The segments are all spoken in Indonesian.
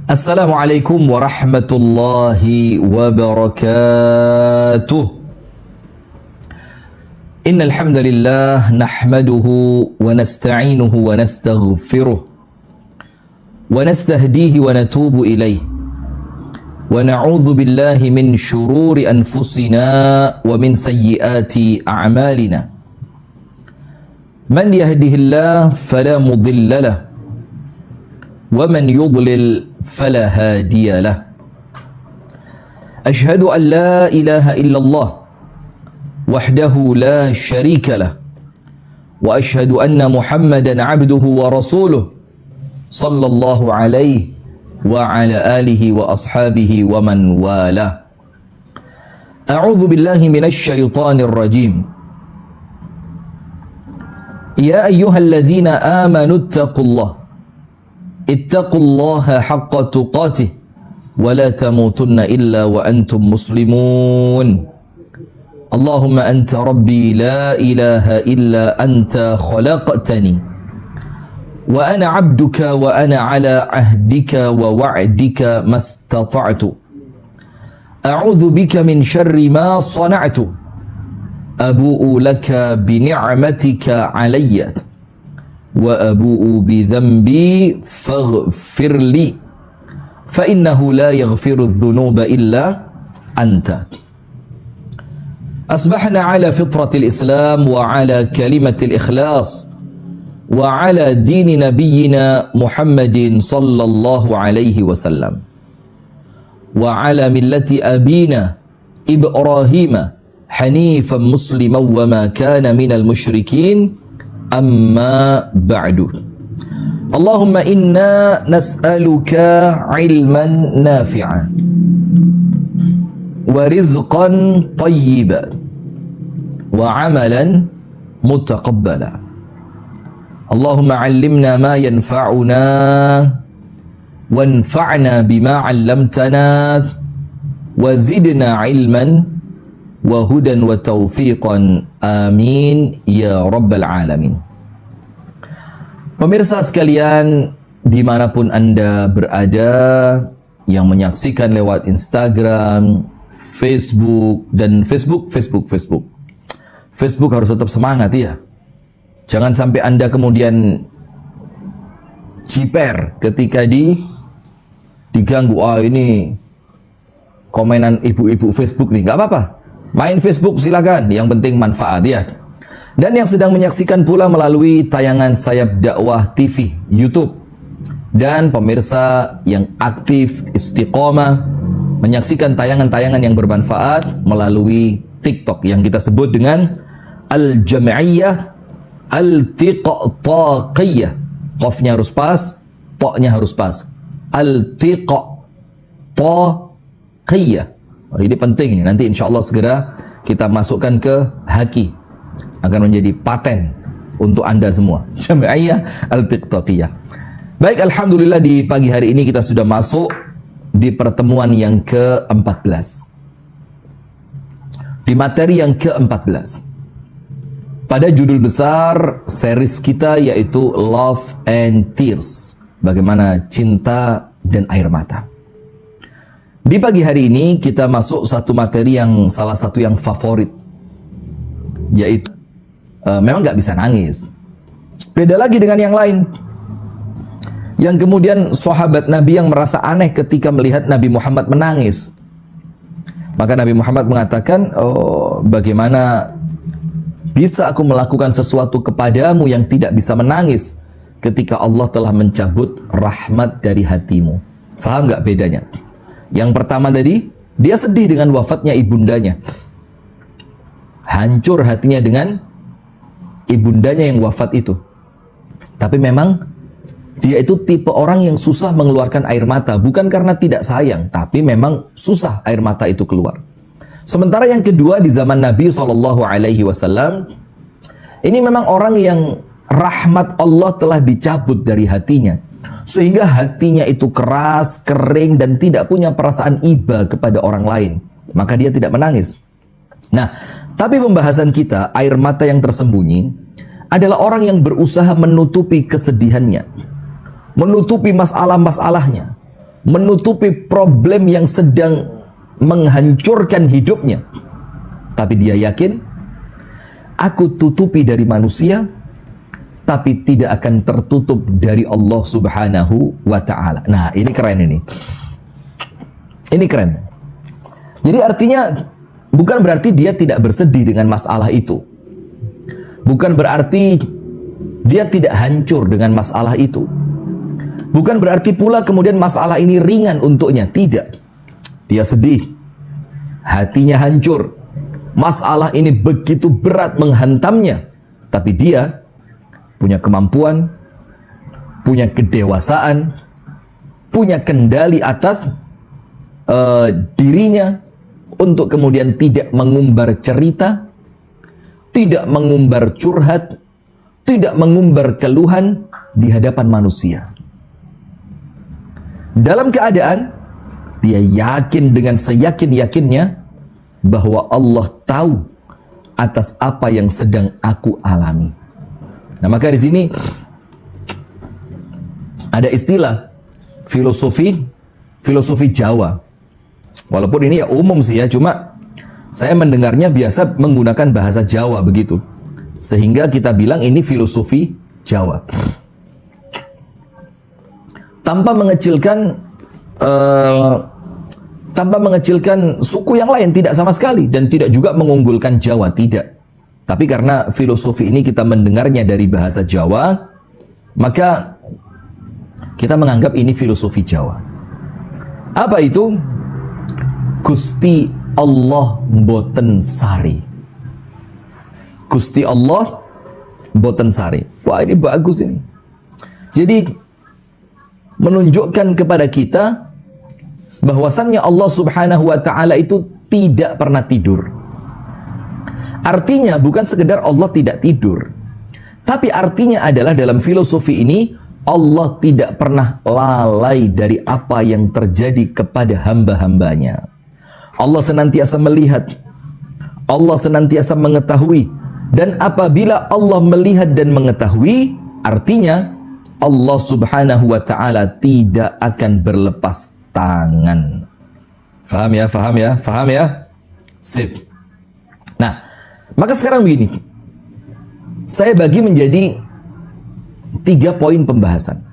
Assalamualaikum warahmatullahi wabarakatuh. Innal hamdalillah nahmaduhu wa nasta'inuhu wa nastaghfiruh wa nastahdihi wa natubu ilayh wa na'udzu billahi min shururi anfusina wa min sayyiati a'malina. Man yahdihillahu fala mudilla lahu wa man yudlil فلا هادي له. أشهد أن لا إله إلا الله وحده لا شريك له وأشهد أن محمدا عبده ورسوله صلى الله عليه وعلى آله وأصحابه ومن والاه. أعوذ بالله من الشيطان الرجيم. يا أيها الذين آمنوا اتقوا الله اتقوا الله حق تقاته ولا تموتن إلا وأنتم مسلمون. اللهم أنت ربي لا إله إلا أنت خلقتني وأنا عبدك وأنا على عهدك ووعدك ما استطعت أعوذ بك من شر ما صنعت أبوء لك بنعمتك علي wa abu'u bidhanbi faghfir li fa innahu la yaghfiru dhunuba illa anta. Asbahna ala fitratil Islam wa ala kalimatil ikhlas wa ala dini nabiyyina Muhammadin sallallahu alaihi wasallam wa ala millati abina Ibrahim hanifan musliman wa ma kana minal musyrikin. Amma ba'du. Allahumma inna nas'aluka ilman nafi'an wa rizqan tayyiban wa amalan mutaqabbala. Allahumma 'allimna ma yanfa'una wanfa'na bima 'allamtana wa zidna ilman wa hudan wa taufiqan, amin ya rabbal alamin. Pemirsa sekalian, dimanapun Anda berada yang menyaksikan lewat Instagram, Facebook, dan Facebook harus tetap semangat ya. Jangan sampai Anda kemudian ciper ketika diganggu, ini komenan ibu-ibu Facebook nih. Nggak apa-apa, main Facebook silakan, yang penting manfaat ya. Dan yang sedang menyaksikan pula melalui tayangan Sayap Dakwah TV YouTube, dan pemirsa yang aktif istiqomah menyaksikan tayangan-tayangan yang bermanfaat melalui TikTok yang kita sebut dengan Al-Jam'iyah Al-Tiqtaqiyah. Qafnya harus pas, toknya harus pas. Al-Tiqtaqiyah. Ini penting ini, nanti insya Allah segera kita masukkan ke Haki, akan menjadi paten untuk Anda semua. Jam'iyah Al-Tiqtaqiyah. Baik, alhamdulillah di pagi hari ini kita sudah masuk di pertemuan yang ke-14, di materi yang ke-14 pada judul besar series kita, yaitu Love and Tears, bagaimana cinta dan air mata. Di pagi hari ini kita masuk satu materi yang salah satu yang favorit, yaitu memang nggak bisa nangis. Beda lagi dengan yang lain, yang kemudian sahabat Nabi yang merasa aneh ketika melihat Nabi Muhammad menangis. Maka Nabi Muhammad mengatakan, oh, bagaimana bisa aku melakukan sesuatu kepadamu yang tidak bisa menangis ketika Allah telah mencabut rahmat dari hatimu. Faham nggak bedanya? Yang pertama tadi, dia sedih dengan wafatnya ibundanya. Hancur hatinya dengan ibundanya yang wafat itu. Tapi memang dia itu tipe orang yang susah mengeluarkan air mata. Bukan karena tidak sayang, tapi memang susah air mata itu keluar. Sementara yang kedua, di zaman Nabi SAW, ini memang orang yang rahmat Allah telah dicabut dari hatinya, sehingga hatinya itu keras, kering, dan tidak punya perasaan iba kepada orang lain. Maka dia tidak menangis. Nah, tapi pembahasan kita, air mata yang tersembunyi, adalah orang yang berusaha menutupi kesedihannya, menutupi masalah-masalahnya, menutupi problem yang sedang menghancurkan hidupnya. Tapi dia yakin, aku tutupi dari manusia, tapi tidak akan tertutup dari Allah Subhanahu wa ta'ala. Nah, ini keren ini. Ini keren. Jadi artinya bukan berarti dia tidak bersedih dengan masalah itu. Bukan berarti dia tidak hancur dengan masalah itu. Bukan berarti pula kemudian masalah ini ringan untuknya. Tidak. Dia sedih. Hatinya hancur. Masalah ini begitu berat menghantamnya. Tapi dia punya kemampuan, punya kedewasaan, punya kendali atas dirinya untuk kemudian tidak mengumbar cerita, tidak mengumbar curhat, tidak mengumbar keluhan di hadapan manusia. Dalam keadaan dia yakin dengan seyakin-yakinnya bahwa Allah tahu atas apa yang sedang aku alami. Nah, maka di sini ada istilah filosofi Jawa. Walaupun ini ya umum sih ya, cuma saya mendengarnya biasa menggunakan bahasa Jawa begitu. Sehingga kita bilang ini filosofi Jawa. Tanpa mengecilkan suku yang lain, tidak sama sekali, dan tidak juga mengunggulkan Jawa, tidak. Tapi karena filosofi ini kita mendengarnya dari bahasa Jawa, maka kita menganggap ini filosofi Jawa. Apa itu? Gusti Allah boten sari. Gusti Allah boten sari. Wah, ini bagus ini. Jadi menunjukkan kepada kita bahwasannya Allah Subhanahu wa ta'ala itu tidak pernah tidur. Artinya bukan sekedar Allah tidak tidur, tapi artinya adalah dalam filosofi ini Allah tidak pernah lalai dari apa yang terjadi kepada hamba-hambanya. Allah senantiasa melihat, Allah senantiasa mengetahui, dan apabila Allah melihat dan mengetahui, artinya Allah Subhanahu wa ta'ala tidak akan berlepas tangan. Faham ya? Faham ya? Faham ya? Sip. Nah, maka sekarang begini, saya bagi menjadi 3 poin pembahasan.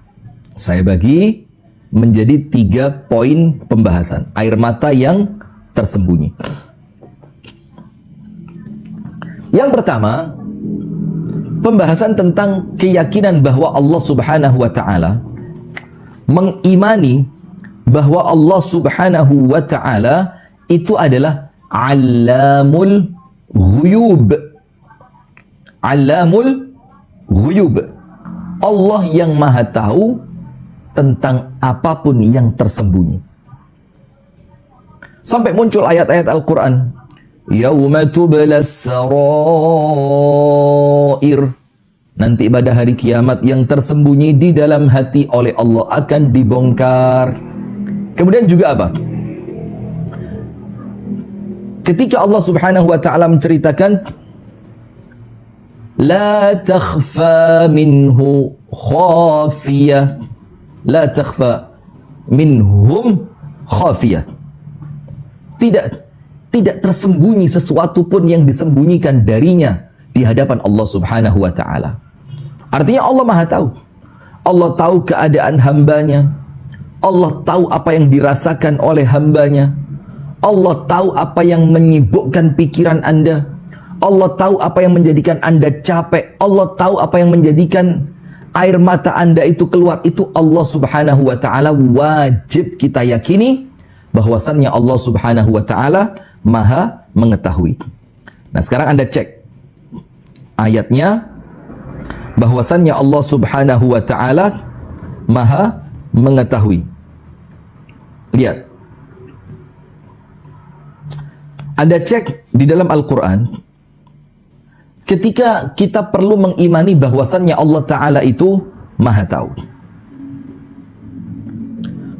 Saya bagi menjadi 3 poin pembahasan. Air mata yang tersembunyi. Yang pertama, pembahasan tentang keyakinan bahwa Allah Subhanahu wa ta'ala, mengimani bahwa Allah Subhanahu wa ta'ala itu adalah Allamul Ghuyub. Allamul Ghuyub. Allah yang maha tahu tentang apapun yang tersembunyi. Sampai muncul ayat-ayat Al-Quran. Yauma tublas sarair. Nanti pada hari kiamat yang tersembunyi di dalam hati oleh Allah akan dibongkar. Kemudian juga apa? Ketika Allah Subhanahu wa ta'ala menceritakan la takhfa minhu khafiyah, la takhfa minhum khafiyah. Tidak tersembunyi sesuatu pun yang disembunyikan darinya di hadapan Allah Subhanahu wa ta'ala. Artinya Allah maha tahu. Allah tahu keadaan hambanya. Allah tahu apa yang dirasakan oleh hambanya. Allah tahu apa yang menyibukkan pikiran Anda. Allah tahu apa yang menjadikan Anda capek. Allah tahu apa yang menjadikan air mata Anda itu keluar. Itu Allah Subhanahu wa ta'ala. Wajib kita yakini bahwasannya Allah Subhanahu wa ta'ala maha mengetahui. Nah, sekarang Anda cek ayatnya, bahwasannya Allah Subhanahu wa ta'ala maha mengetahui. Lihat. Anda cek di dalam Al-Quran, ketika kita perlu mengimani bahwasannya Allah Ta'ala itu maha tahu.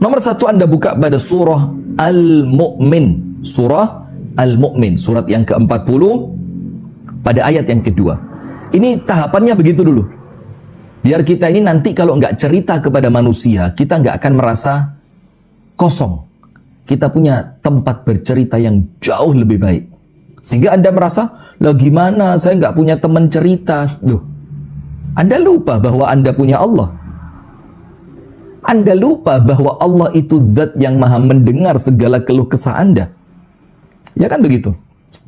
Nomor 1, Anda buka pada surah Al-Mu'min. Surah Al-Mu'min, surat yang ke-40 pada ayat yang kedua. Ini tahapannya begitu dulu. Biar kita ini nanti kalau nggak cerita kepada manusia, kita nggak akan merasa kosong. Kita punya tempat bercerita yang jauh lebih baik. Sehingga Anda merasa, lah gimana saya nggak punya teman cerita. Loh, Anda lupa bahwa Anda punya Allah. Anda lupa bahwa Allah itu zat yang maha mendengar segala keluh kesah Anda. Ya kan begitu?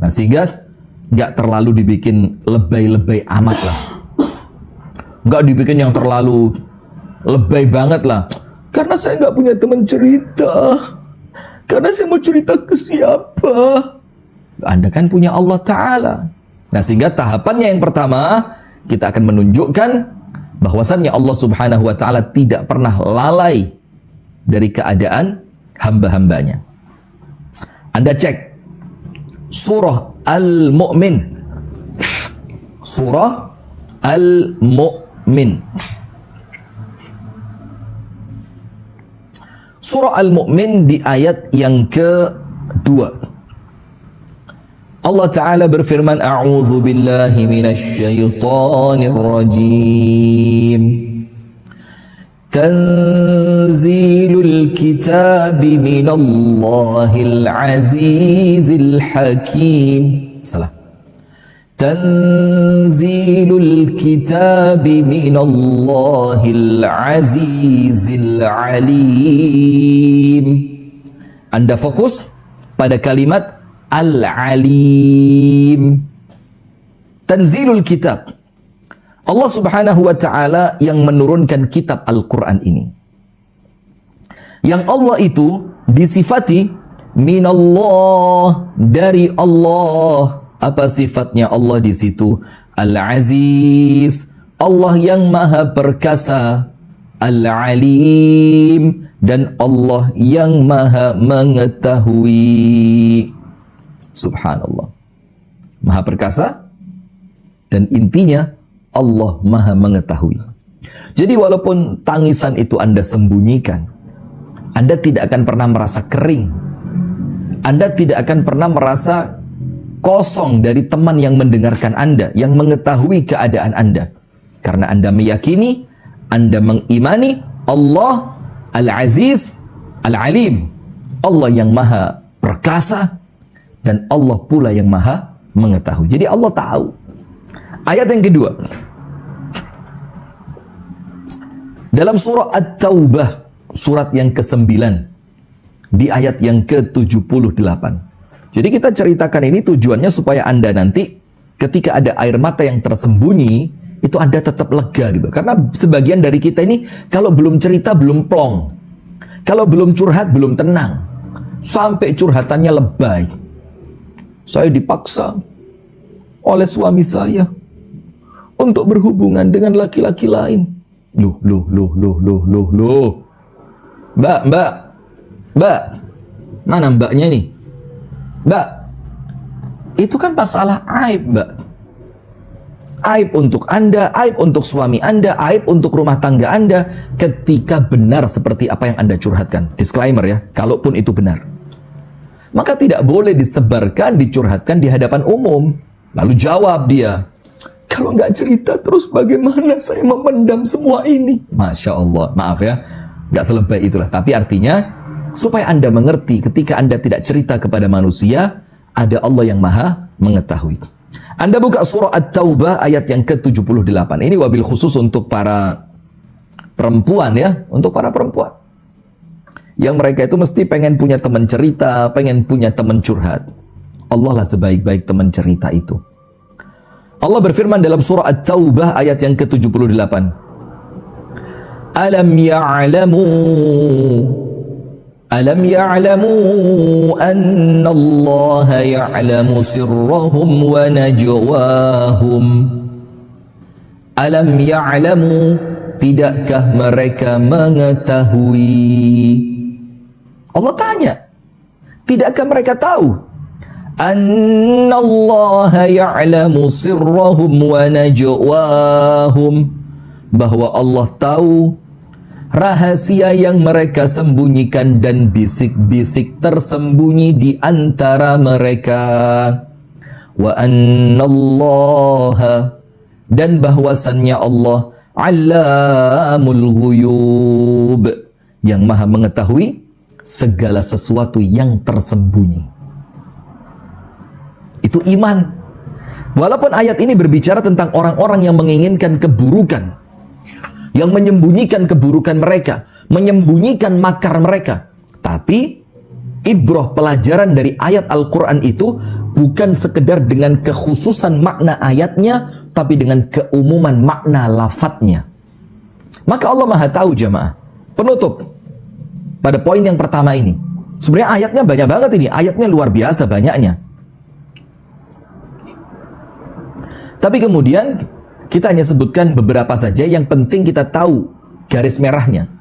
Nah, sehingga nggak terlalu dibikin lebay-lebay amat lah. Nggak dibikin yang terlalu lebay banget lah. Karena saya nggak punya teman cerita. Karena saya mau cerita ke siapa? Anda kan punya Allah Ta'ala. Nah, sehingga tahapannya yang pertama, kita akan menunjukkan bahwasannya Allah Subhanahu wa Ta'ala tidak pernah lalai dari keadaan hamba-hambanya. Anda cek surah Al-Mu'min. Surah Al-Mu'min. Surah Al-Mu'min di ayat yang kedua. Allah Ta'ala berfirman, A'udhu billahi minasyaitanir rajim. Tanzilul kitabi minallahil azizil hakim. Salah. Tanzilul kitabi minallahil azizil alim. Anda fokus pada kalimat Al-Alim. Tanzilul kitab. Allah Subhanahu wa Ta'ala yang menurunkan kitab Al-Quran ini. Yang Allah itu disifati minallah, dari Allah. Apa sifatnya Allah di situ? Al-Aziz, Allah yang maha perkasa. Al-Alim, dan Allah yang maha mengetahui. Subhanallah. Maha perkasa, dan intinya Allah maha mengetahui. Jadi walaupun tangisan itu Anda sembunyikan, Anda tidak akan pernah merasa kering. Anda tidak akan pernah merasa kosong dari teman yang mendengarkan Anda, yang mengetahui keadaan Anda. Karena Anda meyakini, Anda mengimani Allah Al-Aziz, Al-Alim. Allah yang maha perkasa, dan Allah pula yang maha mengetahui. Jadi Allah tahu. Ayat yang kedua. Dalam surah At-Taubah, surat yang ke-9, di ayat yang ke-78. Jadi kita ceritakan ini tujuannya supaya Anda nanti ketika ada air mata yang tersembunyi, itu Anda tetap lega gitu. Karena sebagian dari kita ini kalau belum cerita belum plong. Kalau belum curhat belum tenang. Sampai curhatannya lebay. Saya dipaksa oleh suami saya untuk berhubungan dengan laki-laki lain. Loh. Mbak. Mana mbaknya nih? Mbak, itu kan masalah aib, Mbak. Aib untuk Anda, aib untuk suami Anda, aib untuk rumah tangga Anda ketika benar seperti apa yang Anda curhatkan. Disclaimer ya, kalaupun itu benar. Maka tidak boleh disebarkan, dicurhatkan di hadapan umum. Lalu jawab dia, kalau nggak cerita terus bagaimana saya memendam semua ini? Masya Allah, maaf ya, nggak selebay itulah. Tapi artinya, supaya Anda mengerti ketika Anda tidak cerita kepada manusia, ada Allah yang maha mengetahui. Anda buka surah At-Taubah ayat yang ke-78. Ini wabil khusus untuk para perempuan ya, untuk para perempuan. Yang mereka itu mesti pengen punya teman cerita, pengen punya teman curhat. Allah lah sebaik-baik teman cerita itu. Allah berfirman dalam surah At-Taubah ayat yang ke-78. Alam ya'lamu anna Allah ya'lamu sirrahum wa najwahum. Alam ya'lamu, tidakkah mereka mengetahui? Allah tanya, tidakkah mereka tahu? Anna Allah ya'lamu sirrahum wa najwahum, bahwa Allah tahu rahasia yang mereka sembunyikan dan bisik-bisik tersembunyi di antara mereka. Wa annallaha, dan bahwasannya Allah Allamul ghuyub, yang maha mengetahui segala sesuatu yang tersembunyi. Itu iman. Walaupun ayat ini berbicara tentang orang-orang yang menginginkan keburukan, yang menyembunyikan keburukan mereka, menyembunyikan makar mereka, tapi ibrah, pelajaran dari ayat Al-Quran itu bukan sekedar dengan kekhususan makna ayatnya, tapi dengan keumuman makna lafadznya. Maka Allah Maha tahu jamaah. Penutup pada poin yang pertama ini. Sebenarnya ayatnya banyak banget ini. Ayatnya luar biasa banyaknya. Tapi kemudian kita hanya sebutkan beberapa saja yang penting kita tahu garis merahnya.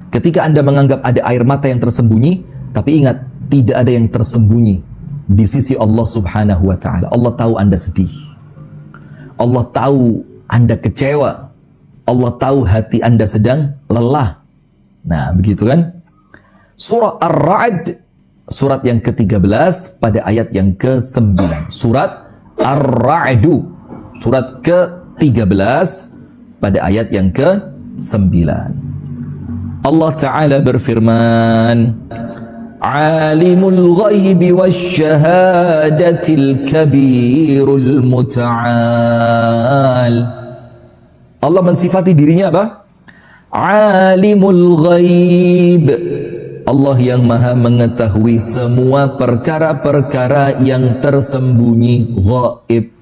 Ketika Anda menganggap ada air mata yang tersembunyi, tapi ingat, tidak ada yang tersembunyi di sisi Allah Subhanahu wa Ta'ala. Allah tahu Anda sedih. Allah tahu Anda kecewa. Allah tahu hati Anda sedang lelah. Nah, begitu kan? Surah Ar-Ra'd, surat yang ke-13 pada ayat yang ke-9. Surat Ar-Ra'du, surat ke-13 pada ayat yang ke-9. Allah Ta'ala berfirman, Alimul ghaibi wasyahadatil kabirul muta'al. Allah mensifati dirinya apa? Alimul ghaib. Allah yang maha mengetahui semua perkara-perkara yang tersembunyi, ghaib.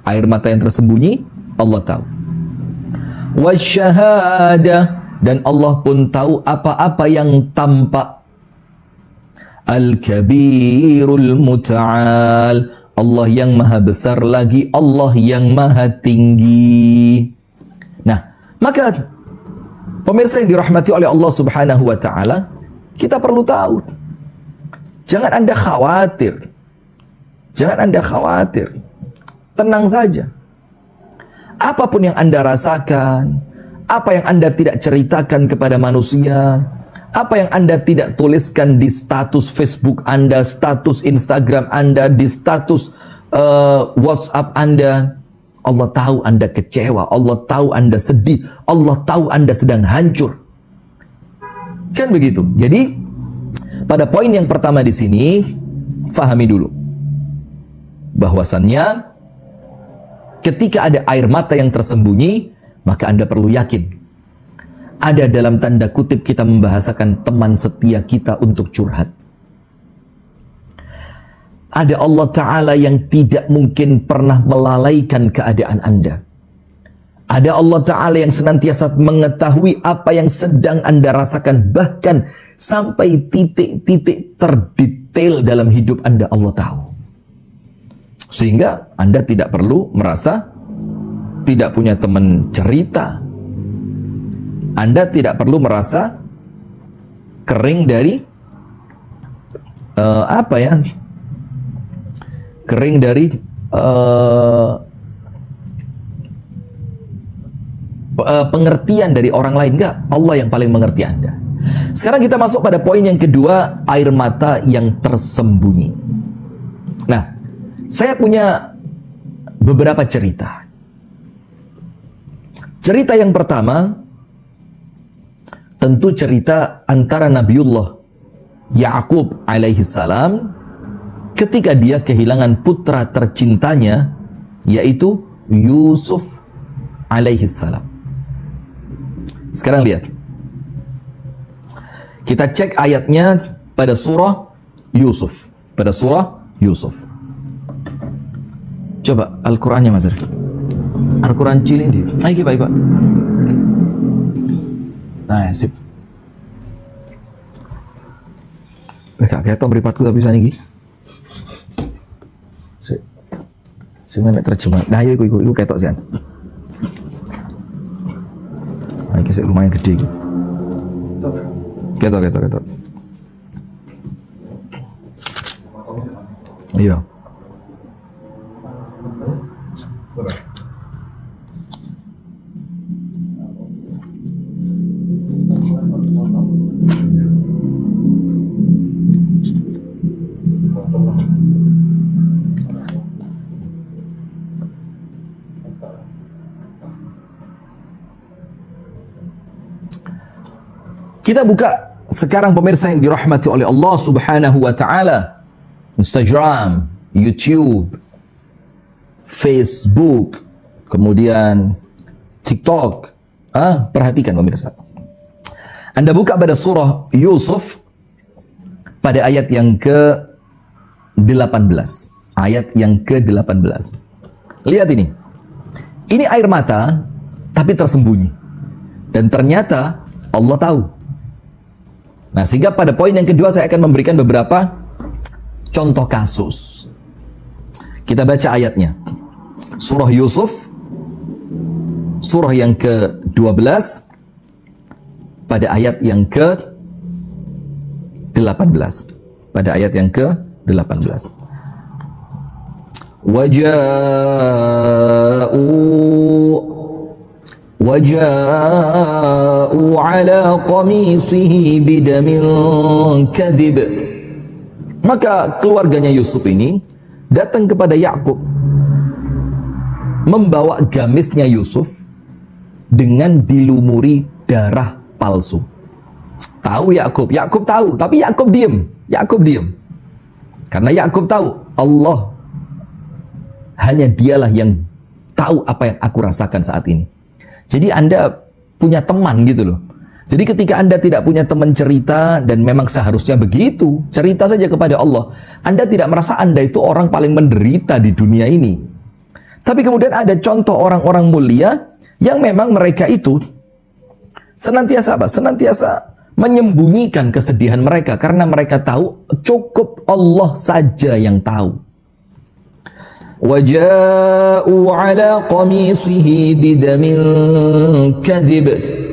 Air mata yang tersembunyi, Allah tahu. Wasyahadah, dan Allah pun tahu apa-apa yang tampak. Al-kabirul muta'al. Allah yang maha besar lagi, Allah yang maha tinggi. Nah, maka pemirsa yang dirahmati oleh Allah Subhanahu wa Ta'ala, kita perlu tahu, jangan Anda khawatir. Jangan Anda khawatir. Tenang saja. Apapun yang Anda rasakan, apa yang Anda tidak ceritakan kepada manusia, apa yang Anda tidak tuliskan di status Facebook Anda, status Instagram Anda, di status WhatsApp Anda, Allah tahu Anda kecewa, Allah tahu Anda sedih, Allah tahu Anda sedang hancur. Kan begitu. Jadi pada poin yang pertama di sini, fahami dulu bahwasannya ketika ada air mata yang tersembunyi, maka Anda perlu yakin ada dalam tanda kutip kita membahasakan teman setia kita untuk curhat. Ada Allah Ta'ala yang tidak mungkin pernah melalaikan keadaan Anda. Ada Allah Ta'ala yang senantiasa mengetahui apa yang sedang Anda rasakan, bahkan sampai titik-titik terdetail dalam hidup Anda, Allah tahu. Sehingga Anda tidak perlu merasa tidak punya teman cerita. Anda tidak perlu merasa kering dari kering dari pengertian dari orang lain. Enggak, Allah yang paling mengerti Anda. Sekarang kita masuk pada poin yang kedua, air mata yang tersembunyi. Nah, saya punya beberapa cerita. Cerita yang pertama, tentu cerita antara Nabiullah Ya'qub alaihi salam ketika dia kehilangan putra tercintanya, yaitu Yusuf alaihi salam. Sekarang lihat. Kita cek ayatnya pada surah Yusuf. Pada surah Yusuf. Coba Al-Qurannya Mas Arif. Al-Quran cilin dia. Ayo Pak. Nah, sip. Kak ketok beripatku tapi bisa nih. Sing nek terjemah. Nah, iku ketok sih. Nah, iki lumayan gede iki. Ketok. Iya. Kita buka sekarang pemirsa yang dirahmati oleh Allah Subhanahu wa taala, Instagram, YouTube, Facebook, kemudian TikTok. Perhatikan pemirsa. Anda buka pada surah Yusuf pada ayat yang ke-18. Ayat yang ke-18. Lihat ini. Ini air mata tapi tersembunyi. Dan ternyata Allah tahu. Nah, sehingga pada poin yang kedua saya akan memberikan beberapa contoh kasus. Kita baca ayatnya. Surah Yusuf, surah yang ke-12, pada ayat yang ke-18. Pada ayat yang ke-18. Waja'u ala qamisihi bidamin kadhib. Maka keluarganya Yusuf ini datang kepada Yakub membawa gamisnya Yusuf dengan dilumuri darah palsu. Tahu Yakub tahu, tapi Yakub diam. Karena Yakub tahu Allah hanya dialah yang tahu apa yang aku rasakan saat ini. Jadi Anda punya teman gitu loh. Jadi ketika Anda tidak punya teman cerita, dan memang seharusnya begitu, cerita saja kepada Allah. Anda tidak merasa Anda itu orang paling menderita di dunia ini. Tapi kemudian ada contoh orang-orang mulia yang memang mereka itu senantiasa menyembunyikan kesedihan mereka karena mereka tahu cukup Allah saja yang tahu. Waja'u ala qamisihi bidamin kadhib.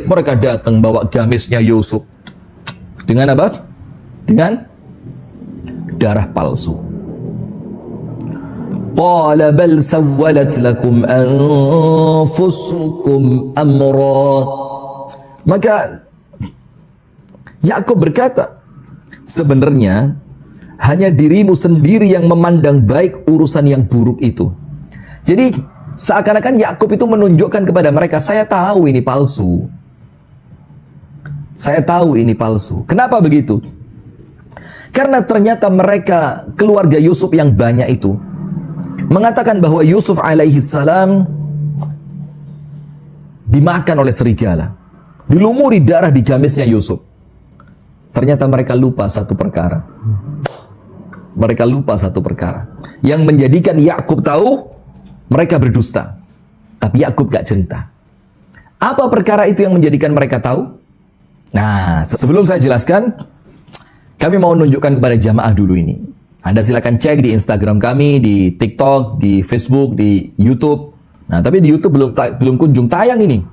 Mereka datang bawa gamisnya Yusuf dengan apa? Dengan darah palsu. Qala bal sawwalat lakum anfusukum amra. Maka Yakub berkata, sebenarnya hanya dirimu sendiri yang memandang baik urusan yang buruk itu. Jadi seakan-akan Yakub itu menunjukkan kepada mereka, saya tahu ini palsu. Saya tahu ini palsu. Kenapa begitu? Karena ternyata mereka, keluarga Yusuf yang banyak itu, mengatakan bahwa Yusuf alaihi salam dimakan oleh serigala, dilumuri darah di gamisnya Yusuf. Ternyata mereka lupa satu perkara. Yang menjadikan Yakub tahu, mereka berdusta. Tapi Yakub gak cerita. Apa perkara itu yang menjadikan mereka tahu? Nah, sebelum saya jelaskan, kami mau menunjukkan kepada jamaah dulu ini. Anda silakan cek di Instagram kami, di TikTok, di Facebook, di YouTube. Nah, tapi di YouTube belum kunjung tayang ini.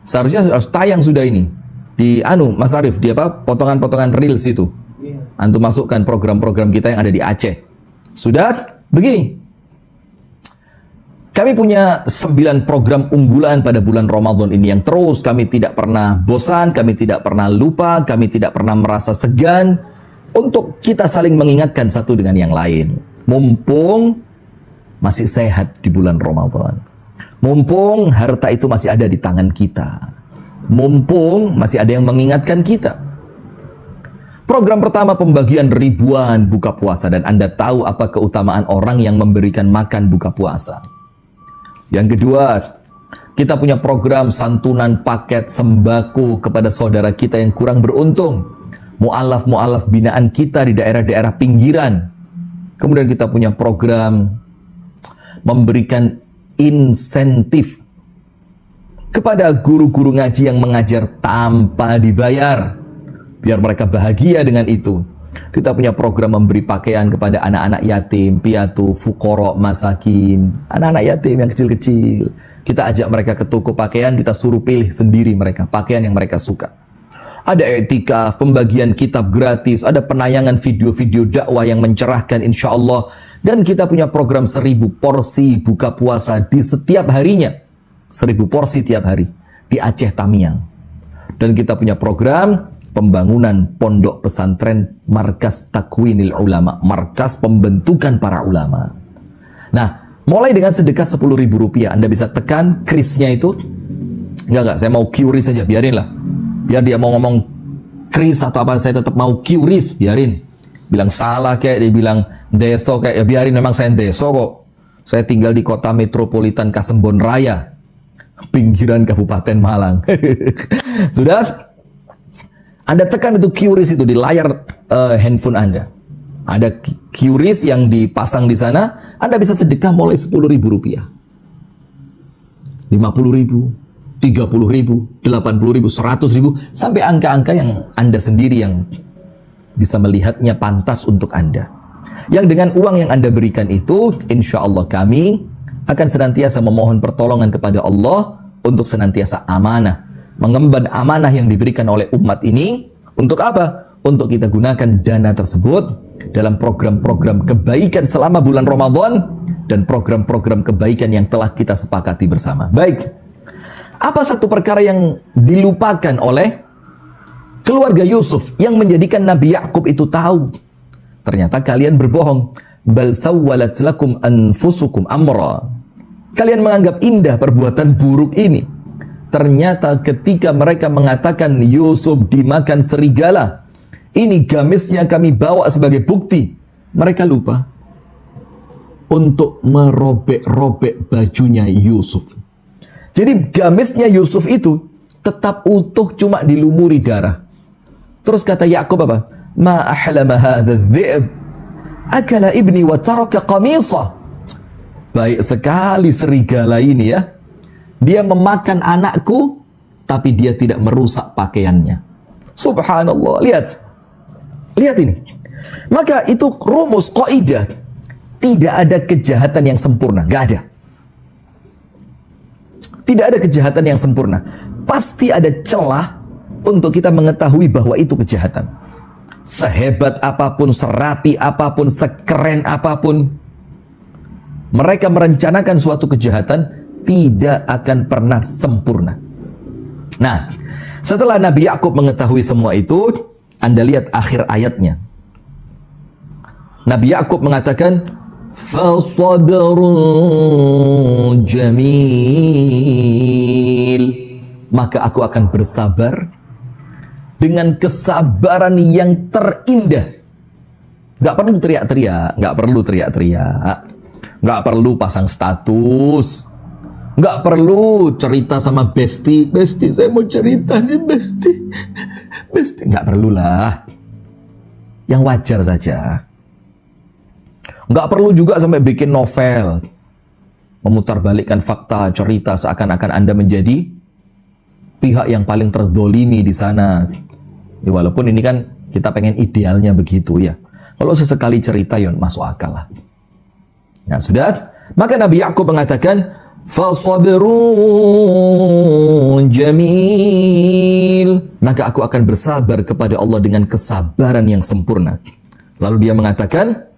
Seharusnya harus tayang sudah ini. Di Mas Arif, di apa? Potongan-potongan reels itu. Antum masukkan program-program kita yang ada di Aceh. Sudah? Begini. Kami punya 9 program unggulan pada bulan Ramadan ini yang terus kami tidak pernah bosan, kami tidak pernah lupa, kami tidak pernah merasa segan untuk kita saling mengingatkan satu dengan yang lain. Mumpung masih sehat di bulan Ramadan. Mumpung harta itu masih ada di tangan kita. Mumpung masih ada yang mengingatkan kita. Program pertama, pembagian ribuan buka puasa, dan Anda tahu apa keutamaan orang yang memberikan makan buka puasa. Yang kedua, kita punya program santunan paket sembako kepada saudara kita yang kurang beruntung. Mu'alaf binaan kita di daerah-daerah pinggiran. Kemudian kita punya program memberikan insentif kepada guru-guru ngaji yang mengajar tanpa dibayar, biar mereka bahagia dengan itu. Kita punya program memberi pakaian kepada anak-anak yatim, piatu, fukoro, masakin, anak-anak yatim yang kecil-kecil. Kita ajak mereka ke toko pakaian, kita suruh pilih sendiri mereka pakaian yang mereka suka. Ada i'tikaf, pembagian kitab gratis, ada penayangan video-video dakwah yang mencerahkan insya Allah. Dan kita punya program 1000 porsi buka puasa di setiap harinya. 1000 porsi tiap hari di Aceh Tamiang. Dan kita punya program pembangunan pondok pesantren Markas Takwinil Ulama, markas pembentukan para ulama. Nah, mulai dengan sedekah Rp10.000, Anda bisa tekan krisnya itu. Enggak, saya mau QRI saja, biarinlah. Biar dia mau ngomong kris atau apa, saya tetap mau QRIS, biarin. Bilang salah kayak, dia bilang deso kayak, ya biarin, memang saya deso kok. Saya tinggal di kota metropolitan Kasembon Raya, pinggiran Kabupaten Malang. Sudah? Anda tekan itu QRIS itu di layar handphone Anda. Ada QRIS yang dipasang di sana, Anda bisa sedekah mulai Rp10.000, Rp50.000, Rp30.000, Rp80.000, Rp100.000, sampai angka-angka yang Anda sendiri yang bisa melihatnya pantas untuk Anda. Yang dengan uang yang Anda berikan itu, insya Allah kami akan senantiasa memohon pertolongan kepada Allah untuk senantiasa amanah, mengemban amanah yang diberikan oleh umat ini. Untuk apa? Untuk kita gunakan dana tersebut dalam program-program kebaikan selama bulan Ramadan dan program-program kebaikan yang telah kita sepakati bersama. Baik, apa satu perkara yang dilupakan oleh keluarga Yusuf yang menjadikan Nabi Yakub itu tahu? Ternyata kalian berbohong. Bal sawwalat lakum anfusukum amra. Kalian menganggap indah perbuatan buruk ini. Ternyata ketika mereka mengatakan Yusuf dimakan serigala, ini gamisnya kami bawa sebagai bukti, mereka lupa untuk merobek-robek bajunya Yusuf. Jadi gamisnya Yusuf itu tetap utuh, cuma dilumuri darah. Terus kata Yakub apa? Ma ahlama hadha dhi'b akala ibni wa taraka qamisah. Baik sekali serigala ini ya. Dia memakan anakku, tapi dia tidak merusak pakaiannya. Subhanallah. Lihat ini. Maka itu rumus, kaidah. Tidak ada kejahatan yang sempurna. Gak ada. Tidak ada kejahatan yang sempurna. Pasti ada celah untuk kita mengetahui bahwa itu kejahatan. Sehebat apapun, serapi apapun, sekeren apapun, mereka merencanakan suatu kejahatan, tidak akan pernah sempurna. Nah, setelah Nabi Yakub mengetahui semua itu, Anda lihat akhir ayatnya. Nabi Yakub mengatakan, "Fasabrun jamil." Maka aku akan bersabar dengan kesabaran yang terindah. Gak perlu teriak-teriak, gak perlu pasang status, gak perlu cerita sama Besti, saya mau cerita nih Besti, gak perlulah. Yang wajar saja. Gak perlu juga sampai bikin novel, memutarbalikkan fakta, cerita seakan-akan Anda menjadi pihak yang paling terdolimi di sana. Ya, walaupun ini kan kita pengen idealnya begitu ya. Kalau sesekali cerita ya masuk akal lah. Nah sudah, maka Nabi Yakub mengatakan, "Fasabrun jamil." Maka aku akan bersabar kepada Allah dengan kesabaran yang sempurna. Lalu dia mengatakan,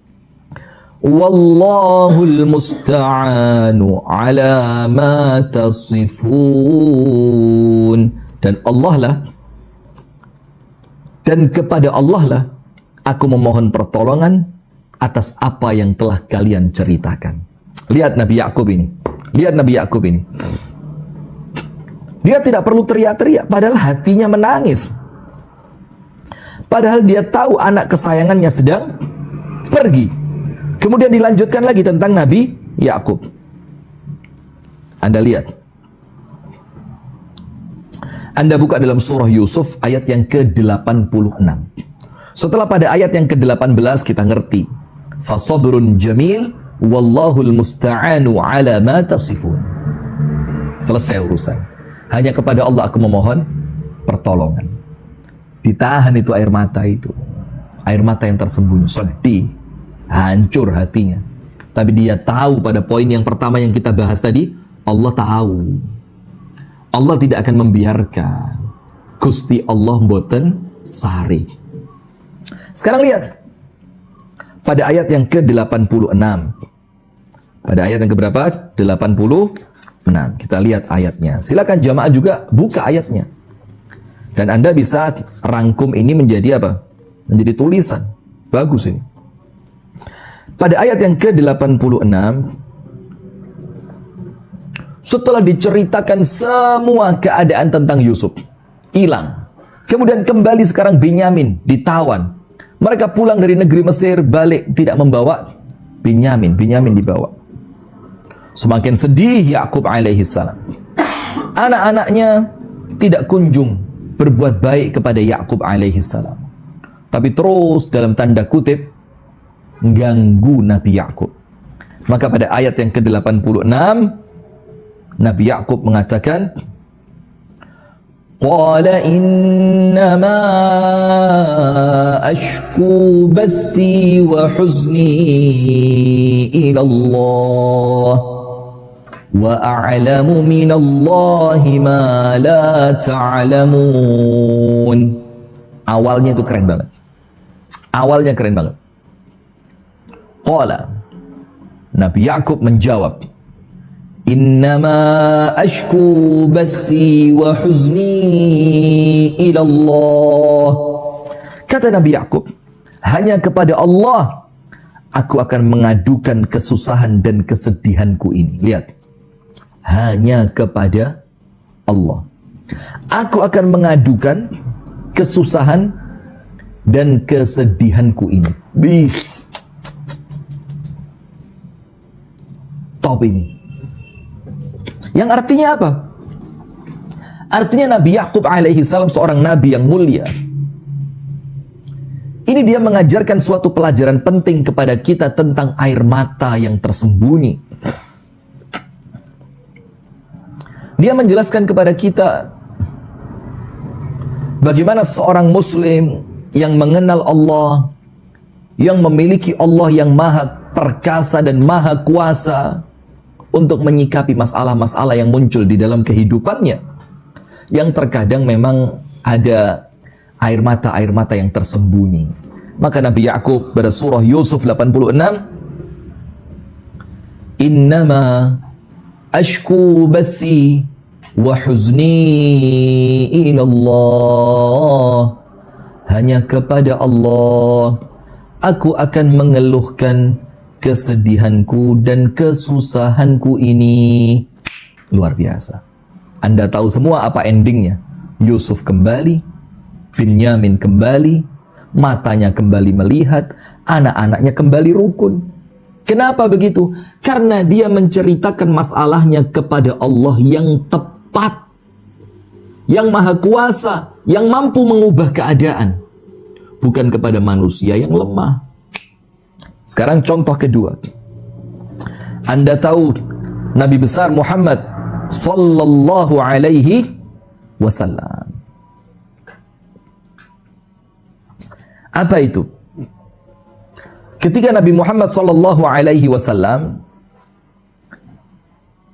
"Wallahul musta'anu ala ma tasifun." Dan Allah lah, dan kepada Allah lah aku memohon pertolongan atas apa yang telah kalian ceritakan. Lihat Nabi Yakub ini. Dia tidak perlu teriak-teriak, padahal hatinya menangis. Padahal dia tahu anak kesayangannya sedang pergi. Kemudian dilanjutkan lagi tentang Nabi Yakub. Anda lihat. Anda buka dalam surah Yusuf ayat yang ke-86. Setelah pada ayat yang ke-18 kita ngerti. Fasabrun jamil wallahul musta'anu ala ma tasifun. Selesai urusan. Hanya kepada Allah aku memohon pertolongan. Ditahan itu air mata itu. Air mata yang tersembunyi, sedih, hancur hatinya. Tapi dia tahu pada poin yang pertama yang kita bahas tadi, Allah tahu. Allah tidak akan membiarkan. Gusti Allah mboten sari. Sekarang lihat. Pada ayat yang ke-86. Pada ayat yang keberapa? 86. Kita lihat ayatnya. Silakan jamaah juga buka ayatnya. Dan Anda bisa rangkum ini menjadi apa? Menjadi tulisan. Bagus ini. Pada ayat yang ke-86, setelah diceritakan semua keadaan tentang Yusuf, hilang, Kemudian kembali sekarang Binyamin ditawan. Mereka pulang dari negeri Mesir, balik tidak membawa Binyamin. Binyamin dibawa. Semakin sedih Yakub alaihi salam. Anak-anaknya tidak kunjung berbuat baik kepada Yakub alaihi salam. Tapi terus dalam tanda kutip ganggu Nabi Yakub. Maka pada ayat yang ke-86 Nabi Yakub mengatakan, Qala innama ashku bathi wa huzni ila Allah wa a'lamu min Allah ma la ta'lamun. Awalnya itu keren banget. Awalnya keren banget. Qala, Nabi Yakub menjawab, Innama ashku bathi wa huzni ila Allah. Kata Nabi Yakub, hanya kepada Allah aku akan mengadukan kesusahan dan kesedihanku ini. Lihat, hanya kepada Allah aku akan mengadukan kesusahan dan kesedihanku ini. Top ini. Yang artinya apa? Artinya Nabi Yakub alaihi salam seorang nabi yang mulia. Ini dia mengajarkan suatu pelajaran penting kepada kita tentang air mata yang tersembunyi. Dia menjelaskan kepada kita bagaimana seorang muslim yang mengenal Allah, yang memiliki Allah yang maha perkasa dan maha kuasa untuk menyikapi masalah-masalah yang muncul di dalam kehidupannya, yang terkadang memang ada air mata yang tersembunyi. Maka Nabi Yakub pada surah Yusuf 86, Innama ashku bathi wa huzni ila Allah. Hanya kepada Allah aku akan mengeluhkan kesedihanku dan kesusahanku ini. Luar biasa. Anda tahu semua apa endingnya. Yusuf kembali, Binyamin kembali, matanya kembali melihat, anak-anaknya kembali rukun. Kenapa begitu? Karena dia menceritakan masalahnya kepada Allah yang tepat, yang maha kuasa, yang mampu mengubah keadaan, bukan kepada manusia yang lemah. Sekarang contoh kedua. Anda tahu Nabi besar Muhammad sallallahu alaihi wasallam. Apa itu? Ketika Nabi Muhammad sallallahu alaihi wasallam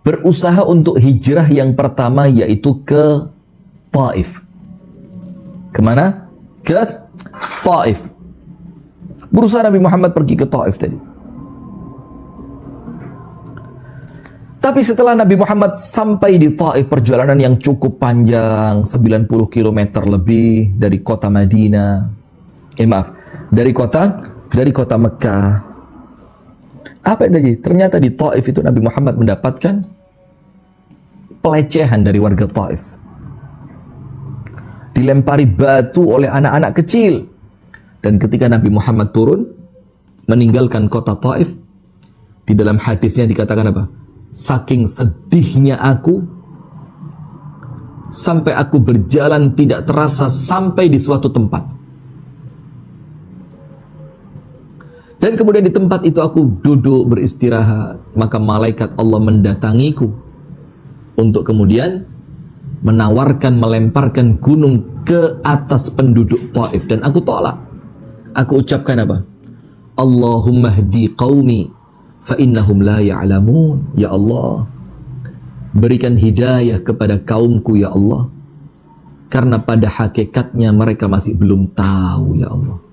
berusaha untuk hijrah yang pertama, yaitu ke Taif. Kemana? Ke Taif. Berusaha Nabi Muhammad pergi ke Taif tadi. Tapi setelah Nabi Muhammad sampai di Taif, perjalanan yang cukup panjang, 90 km lebih dari kota Madinah. Dari kota Mekah. Apa yang terjadi? Ternyata di Taif itu Nabi Muhammad mendapatkan pelecehan dari warga Taif. Dilempari batu oleh anak-anak kecil. Dan ketika Nabi Muhammad turun meninggalkan kota Taif, di dalam hadisnya dikatakan apa? Saking sedihnya aku, sampai aku berjalan tidak terasa sampai di suatu tempat. Dan kemudian di tempat itu aku duduk beristirahat, maka malaikat Allah mendatangiku untuk kemudian menawarkan, melemparkan gunung ke atas penduduk Taif, dan aku tolak. Aku ucapkan apa? Allahumma hdi qaumi fa innahum la ya'lamun. Ya Allah, berikan hidayah kepada kaumku ya Allah, karena pada hakikatnya mereka masih belum tahu ya Allah.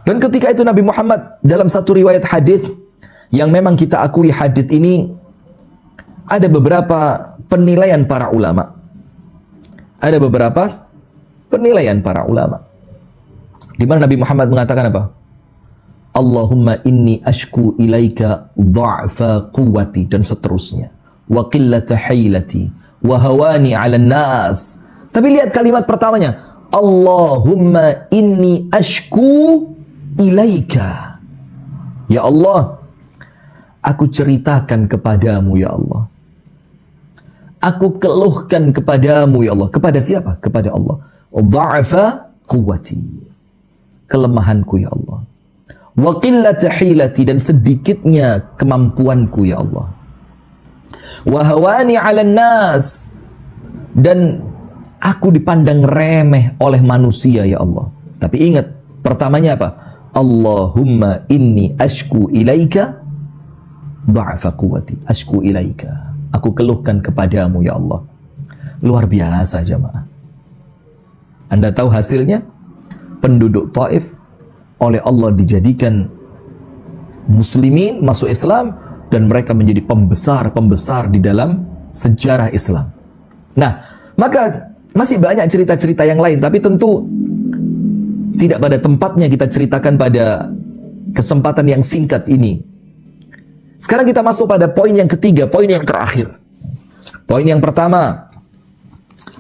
Dan ketika itu Nabi Muhammad dalam satu riwayat hadis yang memang kita akui hadis ini ada beberapa penilaian para ulama. Ada beberapa penilaian para ulama. Di mana Nabi Muhammad mengatakan apa? Allahumma inni ashku ilaika dha'fa quwwati, dan seterusnya. Wa qillata hailati wa hawani 'alan nas. Tapi lihat kalimat pertamanya, Allahumma inni ashku ilaika. Ya Allah, aku ceritakan kepadamu ya Allah. Aku keluhkan kepadamu ya Allah. Kepada siapa? Kepada Allah. Dha'afa quwwati. Kelemahanku ya Allah. Wa qillata hilati, dan sedikitnya kemampuanku ya Allah. Wa hawani 'alan nas, dan aku dipandang remeh oleh manusia ya Allah. Tapi ingat, pertamanya apa? Allahumma inni ashku ilaika dha'afa quwwati. Ashku ilaika. Aku keluhkan kepadamu ya Allah. Luar biasa jamaah. Anda tahu hasilnya? Penduduk Taif oleh Allah dijadikan muslimin, masuk Islam, dan mereka menjadi pembesar-pembesar di dalam sejarah Islam. Nah, maka masih banyak cerita-cerita yang lain, tapi tentu tidak pada tempatnya kita ceritakan pada kesempatan yang singkat ini. Sekarang kita masuk pada poin yang ketiga, poin yang terakhir. Poin yang pertama,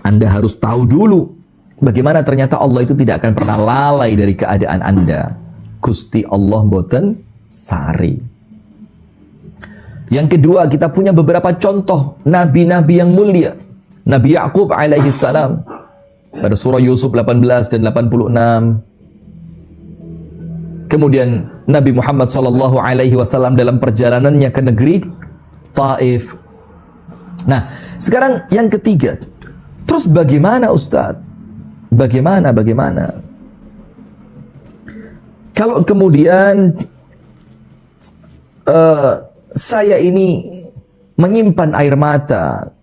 Anda harus tahu dulu bagaimana ternyata Allah itu tidak akan pernah lalai dari keadaan Anda. Gusti Allah mboten sari. Yang kedua, kita punya beberapa contoh nabi-nabi yang mulia. Nabi Ya'qub alaihi salam pada surah Yusuf 18 dan 86. Kemudian Nabi Muhammad sallallahu alaihi wasallam dalam perjalanannya ke negeri Taif. Nah, sekarang yang ketiga. Terus bagaimana Ustaz? Bagaimana? Kalau kemudian saya ini menyimpan air mata.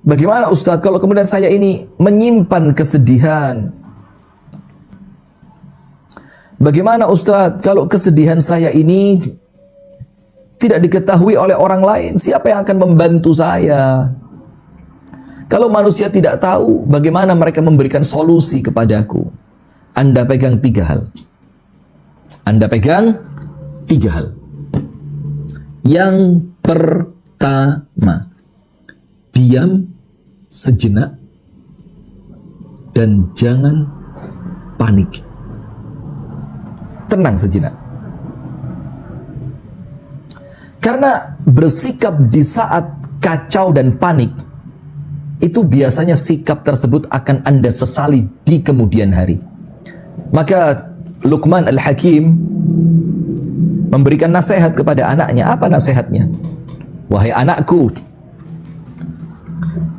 Bagaimana Ustaz kalau kemudian saya ini menyimpan kesedihan? Bagaimana Ustaz kalau kesedihan saya ini tidak diketahui oleh orang lain? Siapa yang akan membantu saya? Kalau manusia tidak tahu, bagaimana mereka memberikan solusi kepadaku? Anda pegang tiga hal. Yang pertama, diam sejenak dan jangan panik. Tenang sejenak. Karena bersikap di saat kacau dan panik, itu biasanya sikap tersebut akan Anda sesali di kemudian hari. Maka Luqman Al-Hakim memberikan nasihat kepada anaknya. Apa nasihatnya? Wahai anakku,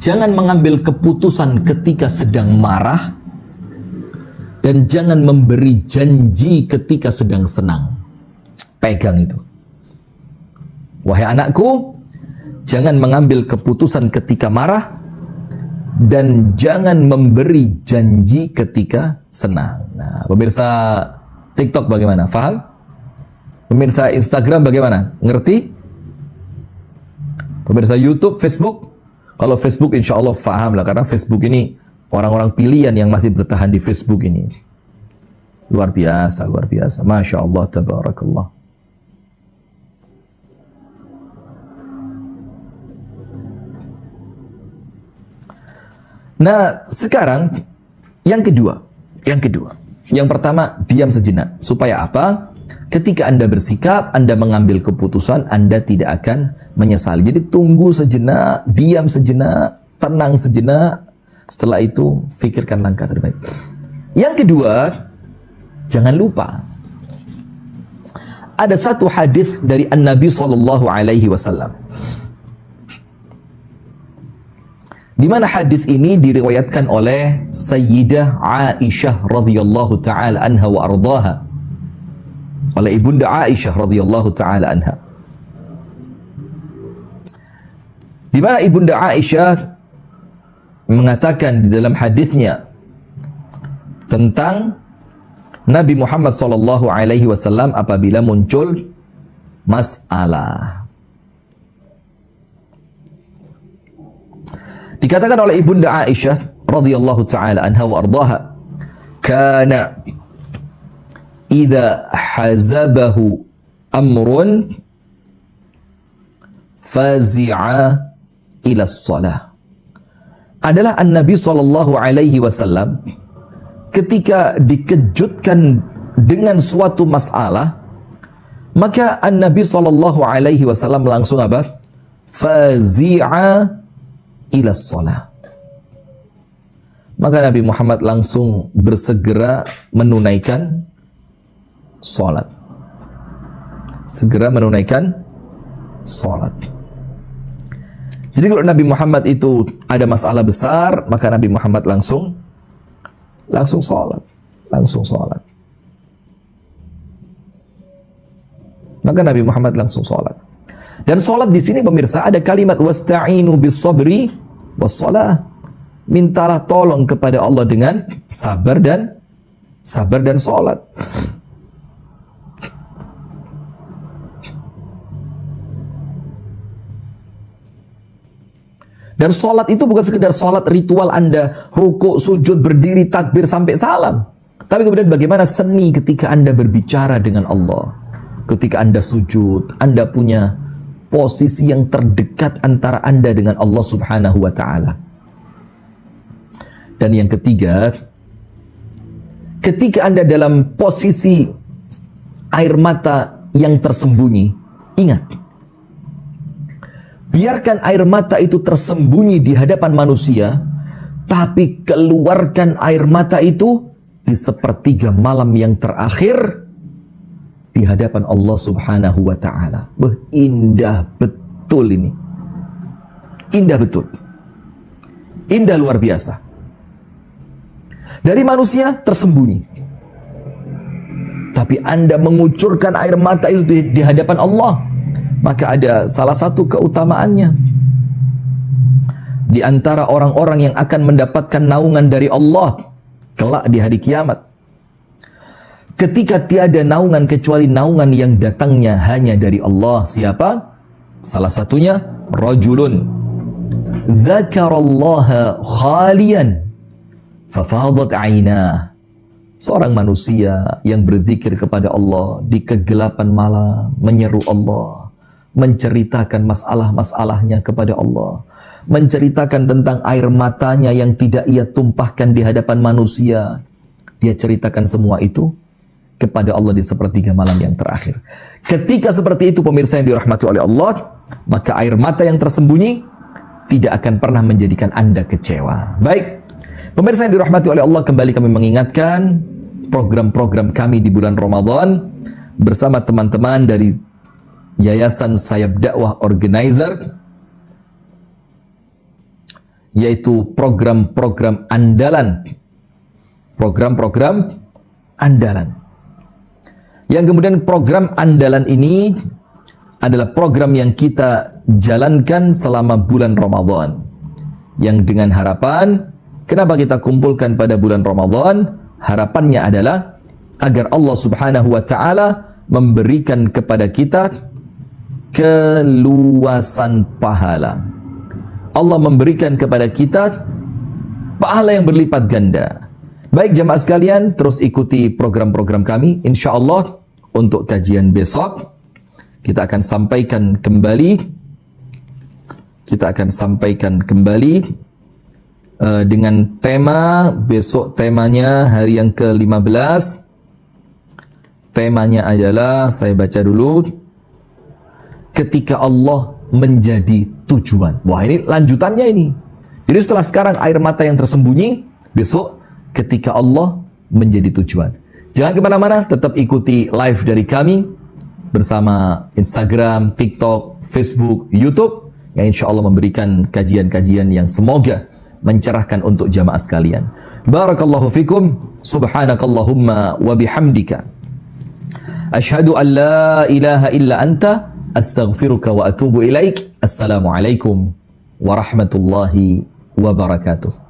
jangan mengambil keputusan ketika sedang marah, dan jangan memberi janji ketika sedang senang. Pegang itu. Wahai anakku, jangan mengambil keputusan ketika marah, dan jangan memberi janji ketika senang. Nah, pemirsa TikTok bagaimana? Faham? Pemirsa Instagram bagaimana? Ngerti? Pemirsa YouTube, Facebook? Kalau Facebook insya Allah faham lah, karena Facebook ini orang-orang pilihan yang masih bertahan di Facebook ini. Luar biasa. Masya Allah, tabarakallah. Nah, sekarang yang kedua. Yang pertama, diam sejenak. Supaya apa? Ketika Anda bersikap, Anda mengambil keputusan, Anda tidak akan menyesali. Jadi tunggu sejenak, diam sejenak, tenang sejenak. Setelah itu, fikirkan langkah terbaik. Yang kedua, jangan lupa. Ada satu hadis dari An-Nabi SAW. Di mana hadis ini diriwayatkan oleh Sayyidah Aisyah radhiyallahu taala anha wa ardhaha. Oleh Ibunda Aisyah radhiyallahu taala anha. Di mana Ibunda Aisyah mengatakan di dalam hadisnya tentang Nabi Muhammad sallallahu alaihi wasallam apabila muncul masalah. Dikatakan oleh Ibunda Aisyah radhiyallahu taala anha wa ardhaha, kana idza hazabahu amrun fazi'a ila shalah. adalah An-Nabi SAW ketika dikejutkan dengan suatu masalah, maka An-Nabi SAW langsung apa? Fazi'a ila shalah. Maka Nabi Muhammad langsung bersegera menunaikan salat. Segera menunaikan salat. Jadi kalau Nabi Muhammad itu ada masalah besar, maka Nabi Muhammad langsung salat. Langsung salat. Maka Nabi Muhammad langsung salat. Dan salat di sini pemirsa ada kalimat wasta'inu bis sabri was shalah. Mintalah tolong kepada Allah dengan sabar dan salat. Dan salat itu bukan sekedar salat ritual Anda rukuk, sujud, berdiri, takbir sampai salam. Tapi kemudian bagaimana seni ketika Anda berbicara dengan Allah. Ketika Anda sujud, Anda punya posisi yang terdekat antara Anda dengan Allah Subhanahu wa taala. Dan yang ketiga, ketika Anda dalam posisi air mata yang tersembunyi, ingat, biarkan air mata itu tersembunyi di hadapan manusia, tapi keluarkan air mata itu di sepertiga malam yang terakhir di hadapan Allah Subhanahu wa taala. Indah betul ini. Indah betul. Indah luar biasa. Dari manusia tersembunyi. Tapi Anda mengucurkan air mata itu di hadapan Allah, maka ada salah satu keutamaannya. Di antara orang-orang yang akan mendapatkan naungan dari Allah kelak di hari kiamat. Ketika tiada naungan kecuali naungan yang datangnya hanya dari Allah. Siapa? Salah satunya rajulun dzakarallaha khalian fafadat ainah. Seorang manusia yang berzikir kepada Allah di kegelapan malam, menyeru Allah, menceritakan masalah-masalahnya kepada Allah, menceritakan tentang air matanya yang tidak ia tumpahkan di hadapan manusia. Dia ceritakan semua itu kepada Allah di sepertiga malam yang terakhir. Ketika seperti itu pemirsa yang dirahmati oleh Allah, maka air mata yang tersembunyi tidak akan pernah menjadikan Anda kecewa. Baik, pemirsa yang dirahmati oleh Allah, kembali kami mengingatkan program-program kami di bulan Ramadan bersama teman-teman dari Yayasan Sayap Dakwah Organizer, yaitu program-program andalan. Program-program andalan. Yang kemudian program andalan ini adalah program yang kita jalankan selama bulan Ramadan. Yang dengan harapan, kenapa kita kumpulkan pada bulan Ramadan? Harapannya adalah agar Allah Subhanahu wa taala memberikan kepada kita keluasan pahala. Allah memberikan kepada kita pahala yang berlipat ganda. Baik jamaah sekalian, terus ikuti program-program kami. Insya Allah untuk kajian besok kita akan sampaikan kembali. Dengan tema, besok temanya hari yang ke-15. Temanya adalah, saya baca dulu, ketika Allah menjadi tujuan. Wah, ini lanjutannya ini. Jadi setelah sekarang air mata yang tersembunyi, besok ketika Allah menjadi tujuan. Jangan kemana-mana, tetap ikuti live dari kami bersama Instagram, TikTok, Facebook, YouTube, yang insya Allah memberikan kajian-kajian yang semoga mencerahkan untuk jamaah sekalian. Barakallahu fikum, subhanakallahumma wa bihamdika, asyhadu an la ilaha illa anta, astaghfiruka wa atubu ilaik. Assalamualaikum warahmatullahi wabarakatuh.